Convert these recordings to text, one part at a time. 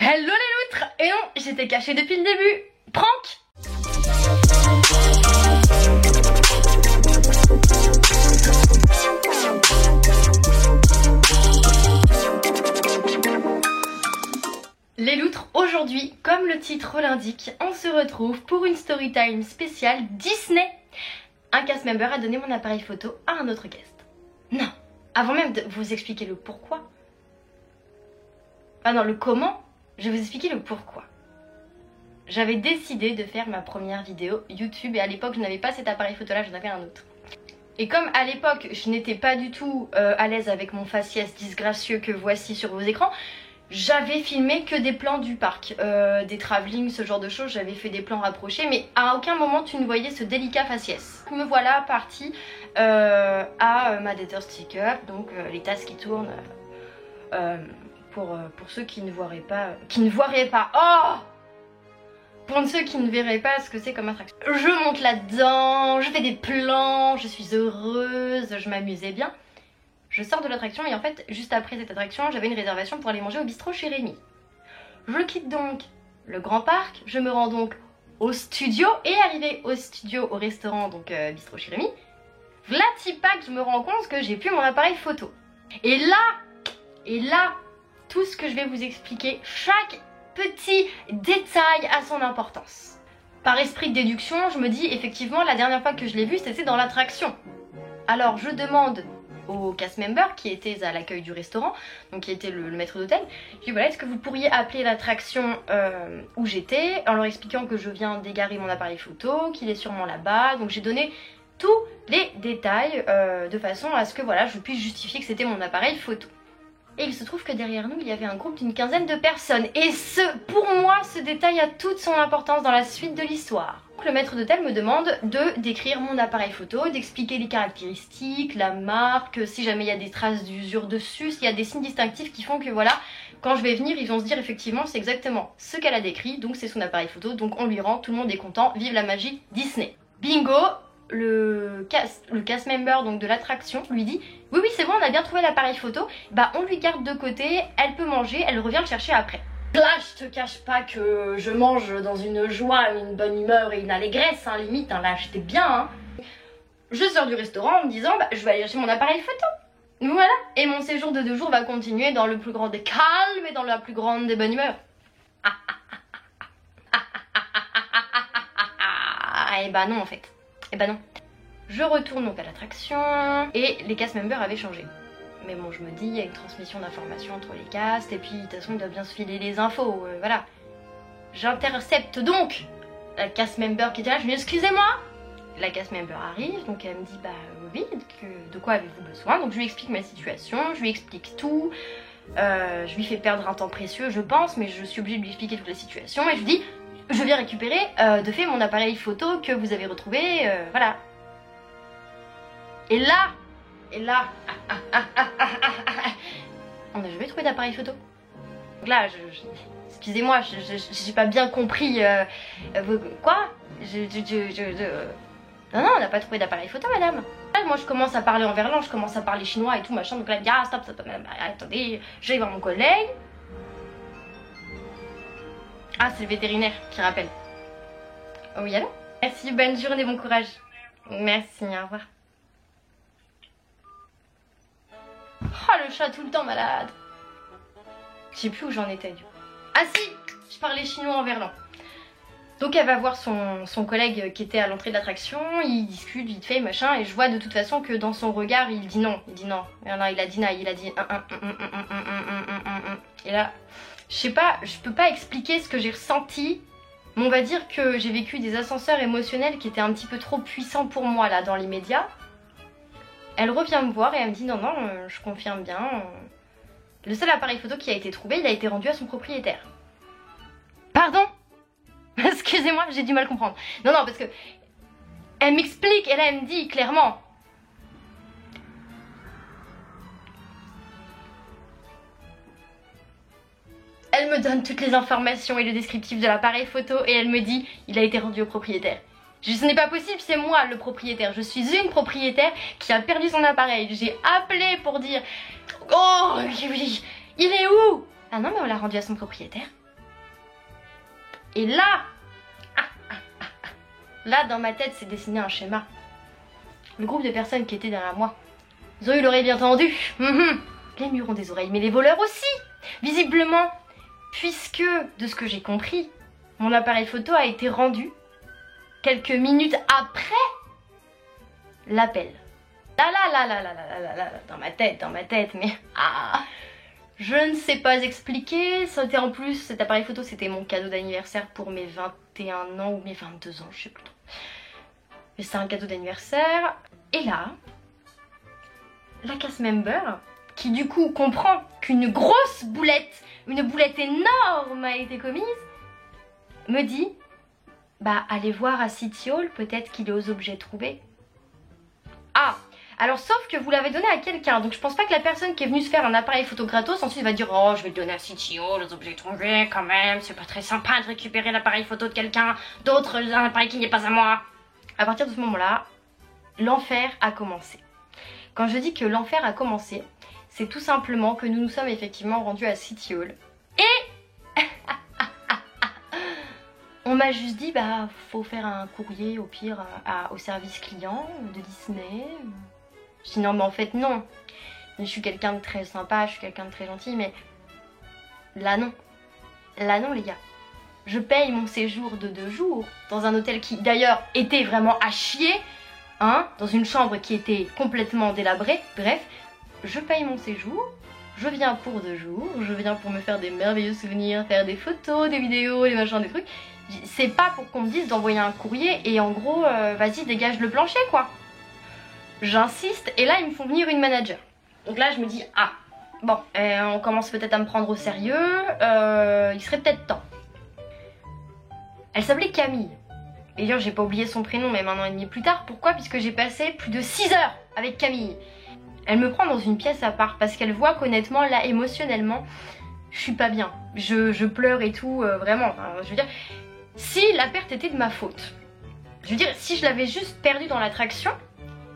Hello les loutres! Et non, j'étais cachée depuis le début. Prank! Les loutres, aujourd'hui, comme le titre l'indique, on se retrouve pour une story time spéciale Disney. Un cast member a donné mon appareil photo à un autre guest. Non, avant même de vous expliquer le pourquoi. Ah non, le comment, je vais vous expliquer le pourquoi. J'avais décidé de faire ma première vidéo YouTube et à l'époque je n'avais pas cet appareil photo là, j'en avais un autre. Et comme à l'époque je n'étais pas du tout à l'aise avec mon faciès disgracieux que voici sur vos écrans, j'avais filmé que des plans du parc, des travelling, ce genre de choses. J'avais fait des plans rapprochés mais à aucun moment tu ne voyais ce délicat faciès. Me voilà partie à ma Death Sticker, donc les tasses qui tournent pour ceux qui ne voiraient pas, oh, pour ceux qui ne verraient pas ce que c'est comme attraction. Je monte là-dedans, je fais des plans, je suis heureuse, je m'amusais bien. Je sors de l'attraction et en fait, juste après cette attraction, j'avais une réservation pour aller manger au bistrot chez Rémi. Je quitte donc le grand parc, je me rends donc au studio et arrivé au studio, au restaurant, donc bistrot chez Rémi, vlatipac, je me rends compte que j'ai plus mon appareil photo. Et là, tout ce que je vais vous expliquer, chaque petit détail a son importance. Par esprit de déduction, je me dis effectivement la dernière fois que je l'ai vu c'était dans l'attraction. Alors je demande au cast member qui était à l'accueil du restaurant, donc qui était le maître d'hôtel, je dis voilà, est-ce que vous pourriez appeler l'attraction où j'étais, en leur expliquant que je viens d'égarer mon appareil photo, qu'il est sûrement là-bas. Donc j'ai donné tous les détails de façon à ce que voilà, je puisse justifier que c'était mon appareil photo. Et il se trouve que derrière nous, il y avait un groupe d'une quinzaine de personnes. Et pour moi, ce détail a toute son importance dans la suite de l'histoire. Le maître d'hôtel me demande de décrire mon appareil photo, d'expliquer les caractéristiques, la marque, si jamais il y a des traces d'usure dessus, s'il y a des signes distinctifs qui font que voilà, quand je vais venir, ils vont se dire effectivement c'est exactement ce qu'elle a décrit, donc c'est son appareil photo, donc on lui rend, tout le monde est content, vive la magie Disney. Bingo! Le cast member donc de l'attraction lui dit oui c'est bon, on a bien trouvé l'appareil photo, bah on lui garde de côté, elle peut manger, elle revient le chercher après. Là je te cache pas que je mange dans une joie, une bonne humeur et une allégresse hein, limite hein, là j'étais bien hein. Je sors du restaurant en me disant bah je vais aller chercher mon appareil photo. Voilà, et mon séjour de 2 jours va continuer dans le plus grand des calmes et dans la plus grande des bonnes humeurs. Et bah non en fait. Et bah non. Je retourne donc à l'attraction et les cast members avaient changé. Mais bon, je me dis, il y a une transmission d'informations entre les casts et puis de toute façon, il doit bien se filer les infos, voilà. J'intercepte donc la cast member qui était là, je lui dis excusez-moi. La cast member arrive, donc elle me dit bah oui, de quoi avez-vous besoin? Donc je lui explique ma situation, je lui explique tout. Je lui fais perdre un temps précieux, je pense, mais je suis obligée de lui expliquer toute la situation et je lui dis je viens récupérer de fait mon appareil photo que vous avez retrouvé, voilà. Et là, on n'a jamais trouvé d'appareil photo. Donc là, excusez-moi, j'ai pas bien compris. Quoi? Non, on n'a pas trouvé d'appareil photo, madame. Là, moi, je commence à parler en verlan, je commence à parler chinois et tout, machin. Donc là, ah, stop, attendez, je vais voir mon collègue. Ah, c'est le vétérinaire qui rappelle. Oh oui, allô? Merci, bonne journée, bon courage. Merci, au revoir. Oh, le chat tout le temps malade. Je sais plus où j'en étais du coup. Ah si, je parlais chinois en verlan. Donc elle va voir son collègue qui était à l'entrée de l'attraction, il discute vite fait, machin, et je vois de toute façon que dans son regard, il dit non. Il dit non, il a dit non, il a dit... Et là... Je sais pas, je peux pas expliquer ce que j'ai ressenti, mais on va dire que j'ai vécu des ascenseurs émotionnels qui étaient un petit peu trop puissants pour moi là dans l'immédiat. Elle revient me voir et elle me dit non, je confirme bien. Le seul appareil photo qui a été trouvé, il a été rendu à son propriétaire. Pardon? Excusez-moi, j'ai du mal à comprendre. Non, parce que elle m'explique et là elle me dit clairement. Elle me donne toutes les informations et le descriptif de l'appareil photo et elle me dit il a été rendu au propriétaire. Je dis ce n'est pas possible, c'est moi le propriétaire. Je suis une propriétaire qui a perdu son appareil. J'ai appelé pour dire oh il est où? Ah non mais on l'a rendu à son propriétaire. Et là, là dans ma tête s'est dessiné un schéma. Le groupe de personnes qui étaient derrière moi, Zoé l'aurait bien entendu. Les murs ont des oreilles, mais les voleurs aussi. Visiblement, puisque, de ce que j'ai compris, mon appareil photo a été rendu quelques minutes après l'appel. Là, dans ma tête, mais je ne sais pas expliquer. C'était en plus, cet appareil photo, c'était mon cadeau d'anniversaire pour mes 21 ans ou mes 22 ans, je sais plus trop. Mais c'est un cadeau d'anniversaire. Et là, la cast member, qui du coup comprend qu'une grosse boulette, une boulette énorme a été commise, me dit, bah allez voir à City Hall, peut-être qu'il est aux objets trouvés. Ah, alors sauf que vous l'avez donné à quelqu'un, donc je pense pas que la personne qui est venue se faire un appareil photo gratos ensuite va dire oh je vais le donner à City Hall, aux objets trouvés quand même, c'est pas très sympa de récupérer l'appareil photo de quelqu'un d'autre, un appareil qui n'est pas à moi. À partir de ce moment-là, l'enfer a commencé. Quand je dis que l'enfer a commencé, c'est tout simplement que nous nous sommes effectivement rendus à City Hall. Et on m'a juste dit, bah faut faire un courrier au pire au service client de Disney. Je dis non mais en fait non. Je suis quelqu'un de très sympa, je suis quelqu'un de très gentil, mais là non. Là non les gars. Je paye mon séjour de 2 jours dans un hôtel qui d'ailleurs était vraiment à chier. Hein, dans une chambre qui était complètement délabrée. Bref, je paye mon séjour, je viens pour 2 jours, je viens pour me faire des merveilleux souvenirs, faire des photos, des vidéos, des machins, des trucs. C'est pas pour qu'on me dise d'envoyer un courrier et en gros, vas-y dégage le plancher quoi. J'insiste et là ils me font venir une manager. Donc là je me dis, ah, bon, on commence peut-être à me prendre au sérieux, il serait peut-être temps. Elle s'appelait Camille. Et d'ailleurs j'ai pas oublié son prénom même 1 an et demi plus tard. Pourquoi? Puisque j'ai passé plus de 6 heures avec Camille. Elle me prend dans une pièce à part parce qu'elle voit qu'honnêtement là émotionnellement je suis pas bien. Je pleure et tout, vraiment. Enfin, je veux dire, si la perte était de ma faute, je veux dire si je l'avais juste perdue dans l'attraction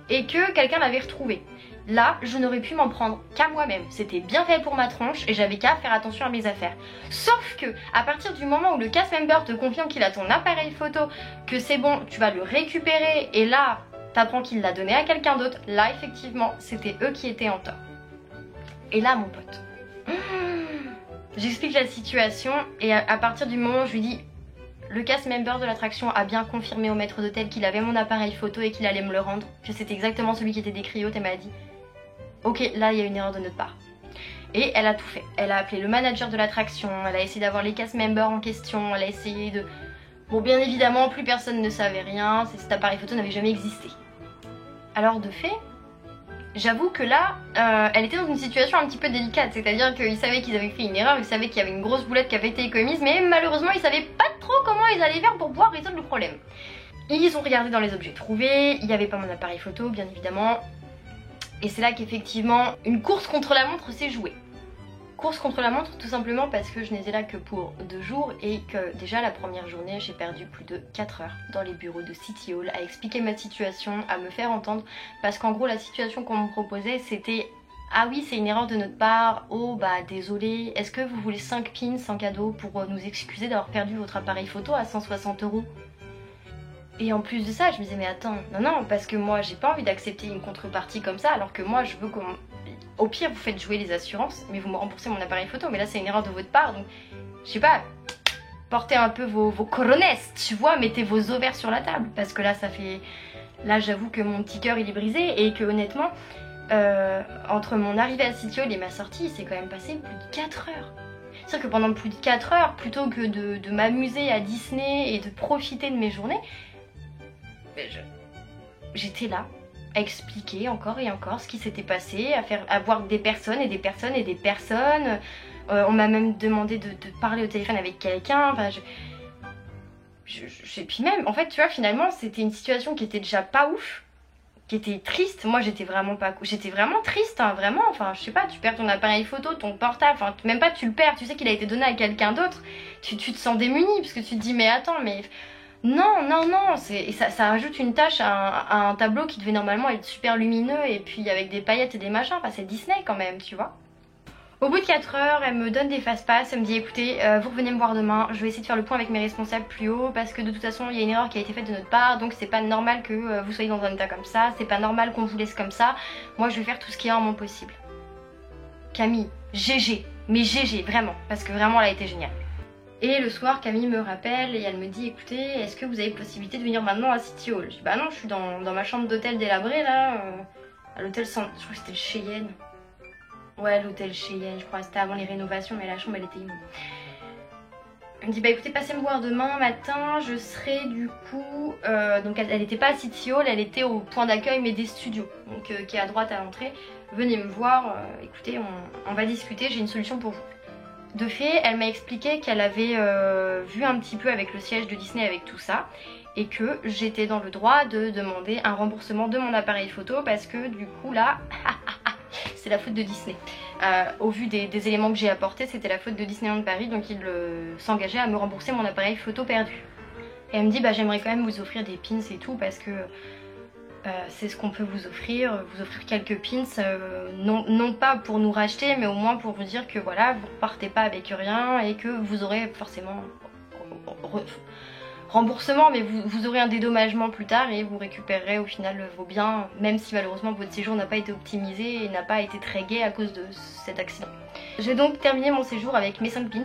et que quelqu'un l'avait retrouvée, là je n'aurais pu m'en prendre qu'à moi-même. C'était bien fait pour ma tronche et j'avais qu'à faire attention à mes affaires. Sauf que à partir du moment où le cast member te confirme qu'il a ton appareil photo, que c'est bon, tu vas le récupérer et là t'apprends qu'il l'a donné à quelqu'un d'autre, là effectivement c'était eux qui étaient en tort. Et là mon pote, j'explique la situation et à partir du moment où je lui dis le cast member de l'attraction a bien confirmé au maître d'hôtel qu'il avait mon appareil photo et qu'il allait me le rendre, que c'était exactement celui qui était décrit haut, et m'a dit ok, là il y a une erreur de notre part. Et elle a tout fait. Elle a appelé le manager de l'attraction, elle a essayé d'avoir les cast members en question, elle a essayé de... Bon, bien évidemment, plus personne ne savait rien, cet appareil photo n'avait jamais existé. Alors de fait, j'avoue que là, elle était dans une situation un petit peu délicate, c'est-à-dire qu'ils savaient qu'ils avaient fait une erreur, ils savaient qu'il y avait une grosse boulette qui avait été commise, mais malheureusement ils savaient pas trop comment ils allaient faire pour pouvoir résoudre le problème. Ils ont regardé dans les objets trouvés, il n'y avait pas mon appareil photo, bien évidemment. Et c'est là qu'effectivement, une course contre la montre s'est jouée. Course contre la montre tout simplement parce que je n'étais là que pour 2 jours et que déjà la première journée j'ai perdu plus de 4 heures dans les bureaux de City Hall à expliquer ma situation, à me faire entendre, parce qu'en gros la situation qu'on me proposait c'était ah oui c'est une erreur de notre part, oh bah désolé, est-ce que vous voulez 5 pins en cadeau pour nous excuser d'avoir perdu votre appareil photo à 160 €. Et en plus de ça, je me disais mais attends, non, parce que moi j'ai pas envie d'accepter une contrepartie comme ça, alors que moi je veux qu'on... Au pire vous faites jouer les assurances, mais vous me remboursez mon appareil photo, mais là c'est une erreur de votre part, donc je sais pas, portez un peu vos corones, tu vois, mettez vos ovaires sur la table, parce que là ça fait... Là j'avoue que mon petit cœur il est brisé, et que honnêtement, entre mon arrivée à City Hall et ma sortie, il s'est quand même passé plus de 4 heures. C'est-à-dire que pendant plus de 4 heures, plutôt que de m'amuser à Disney et de profiter de mes journées, j'étais là à expliquer encore et encore ce qui s'était passé, à voir des personnes et des personnes et des personnes. On m'a même demandé de parler au téléphone avec quelqu'un. Enfin, puis même, en fait, tu vois, finalement, c'était une situation qui était déjà pas ouf, qui était triste. Moi, j'étais vraiment pas cool. J'étais vraiment triste, hein, vraiment. Enfin, je sais pas, tu perds ton appareil photo, ton portable, enfin, même pas tu le perds, tu sais qu'il a été donné à quelqu'un d'autre. Tu te sens démuni parce que tu te dis, mais attends, mais... Non, et ça rajoute une tâche à un tableau qui devait normalement être super lumineux et puis avec des paillettes et des machins, enfin c'est Disney quand même, tu vois. Au bout de 4 heures, elle me donne des fast-pass, elle me dit écoutez, vous revenez me voir demain, je vais essayer de faire le point avec mes responsables plus haut parce que de toute façon il y a une erreur qui a été faite de notre part, donc c'est pas normal que vous soyez dans un état comme ça, c'est pas normal qu'on vous laisse comme ça, moi je vais faire tout ce qui est en mon possible. Camille, GG, mais GG vraiment, parce que vraiment elle a été géniale. Et le soir, Camille me rappelle et elle me dit écoutez, est-ce que vous avez possibilité de venir maintenant à City Hall? Je dis bah non, je suis dans ma chambre d'hôtel délabrée là, à l'hôtel je crois que c'était le Cheyenne. Ouais, l'hôtel Cheyenne, je crois, c'était avant les rénovations, mais la chambre elle était immonde. Elle me dit bah écoutez, passez me voir demain matin, je serai du coup... donc elle était pas à City Hall, elle était au point d'accueil mais des studios, donc qui est à droite à l'entrée. Venez me voir, écoutez, on va discuter, j'ai une solution pour vous. De fait, elle m'a expliqué qu'elle avait vu un petit peu avec le siège de Disney avec tout ça et que j'étais dans le droit de demander un remboursement de mon appareil photo parce que du coup là... c'est la faute de Disney. Au vu des éléments que j'ai apportés, c'était la faute de Disneyland Paris, donc il s'engageait à me rembourser mon appareil photo perdu. Et elle me dit bah j'aimerais quand même vous offrir des pins et tout parce que c'est ce qu'on peut vous offrir quelques pins, non pas pour nous racheter mais au moins pour vous dire que voilà, vous repartez pas avec rien et que vous aurez forcément remboursement, mais vous aurez un dédommagement plus tard et vous récupérerez au final vos biens, même si malheureusement votre séjour n'a pas été optimisé et n'a pas été très gai à cause de cet accident. J'ai donc terminé mon séjour avec mes 5 pins,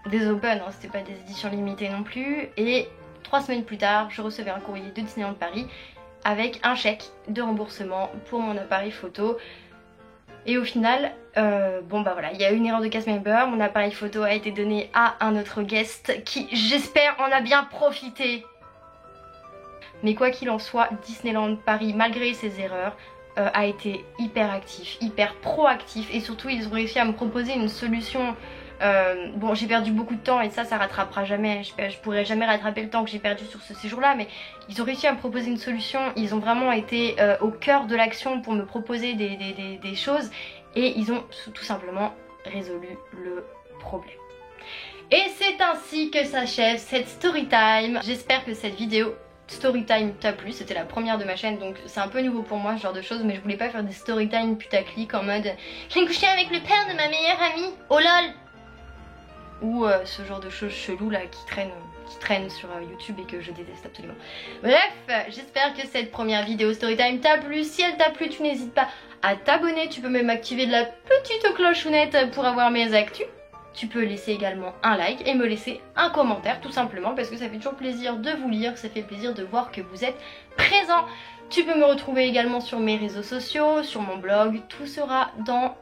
des open, hein, c'était pas des éditions limitées non plus, et 3 semaines plus tard, je recevais un courrier de Disneyland Paris avec un chèque de remboursement pour mon appareil photo. Et au final, bon bah voilà, il y a eu une erreur de cast member, mon appareil photo a été donné à un autre guest qui, j'espère, en a bien profité. Mais quoi qu'il en soit, Disneyland Paris, malgré ses erreurs, a été hyper actif, hyper proactif et surtout ils ont réussi à me proposer une solution. Bon, j'ai perdu beaucoup de temps et ça rattrapera jamais, je pourrai jamais rattraper le temps que j'ai perdu sur ce séjour là, mais ils ont réussi à me proposer une solution, ils ont vraiment été au cœur de l'action pour me proposer des choses et ils ont tout simplement résolu le problème. Et c'est ainsi que s'achève cette story time. J'espère que cette vidéo storytime t'a plu, c'était la première de ma chaîne donc c'est un peu nouveau pour moi ce genre de choses, mais je voulais pas faire des storytime putaclic en mode j'ai couché avec le père de ma meilleure amie, oh lol, ou ce genre de choses cheloues là qui traînent sur YouTube et que je déteste absolument. Bref, j'espère que cette première vidéo storytime t'a plu. Si elle t'a plu, tu n'hésites pas à t'abonner, tu peux même activer de la petite clochonnette pour avoir mes actus. Tu peux laisser également un like et me laisser un commentaire tout simplement parce que ça fait toujours plaisir de vous lire, ça fait plaisir de voir que vous êtes présent. Tu peux me retrouver également sur mes réseaux sociaux, sur mon blog, tout sera dans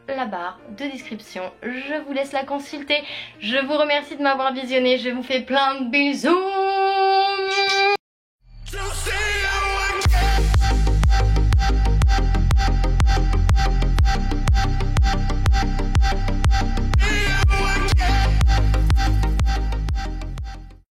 la barre de description. Je vous laisse la consulter. Je vous remercie de m'avoir visionné, je vous fais plein de bisous.